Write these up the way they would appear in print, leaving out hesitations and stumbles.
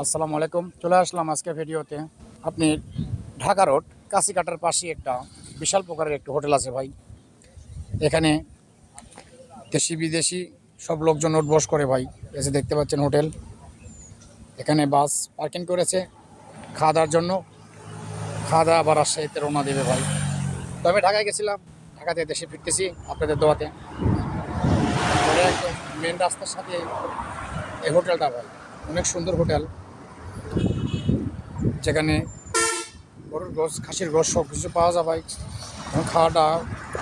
আসসালামু আলাইকুম। চলে আসলাম আজকে ভিডিওতে। আপনি ঢাকা রোড কাশিকাটার পাশে একটা বিশাল প্রকারের একটি হোটেল আছে ভাই। এখানে দেশি বিদেশি সব লোকজন উঠবস করে ভাই। এসে দেখতে পাচ্ছেন হোটেল। এখানে বাস পার্কিং করেছে খাওয়া দাওয়ার জন্য। খাওয়া দাওয়া আবার রাজশাহীতে রওনা দেবে ভাই। তো আমি ঢাকায় গেছিলাম, ঢাকা থেকে দেশে ফিরতেছি আপনাদের দোয়াতে। একদম মেন রাস্তার সাথে এই হোটেলটা ভাই, অনেক সুন্দর হোটেল। যেখানে গরুর গোশ, খাসির গোশ সব কিছু পাওয়া যায় ভাই। এবং খাওয়াটা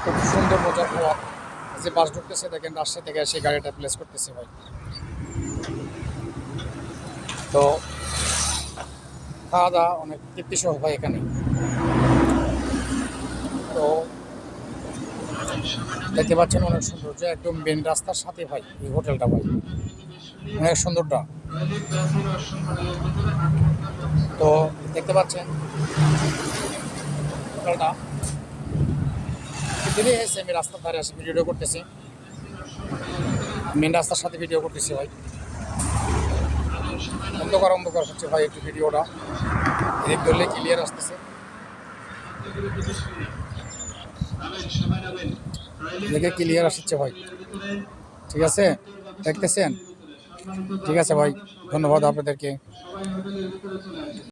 খুব সুন্দর মজার খাওয়া। যে বাস ঢুকতেছে দেখেন রাজশাহী থেকে সেই গাড়িটা প্লেস করতেছে ভাই। তো খাওয়া দাওয়া অনেক তৃপ্তি সহ ভাই এখানে। তো দেখতে পাচ্ছেন অনেক সুন্দর, যে একদম মেন রাস্তার সাথে ভাই এই হোটেলটা ভাই, অনেক সুন্দরটা। তো দেখতে পাচ্ছেন হোটেলটা দিনে এসে আমি রাস্তার ধারে আসি ভিডিও করতেছি, মেন রাস্তার সাথে ভিডিও করতেছি ভাই। অন্ধকার হচ্ছে ভাই একটু ভিডিওটা, এদিক ধরলে ক্লিয়ার আসতেছে, দেখে ক্লিয়ার আসছে ভাই। ঠিক আছে, দেখতেছেন? ঠিক আছে ভাই, ধন্যবাদ আপনাদেরকে।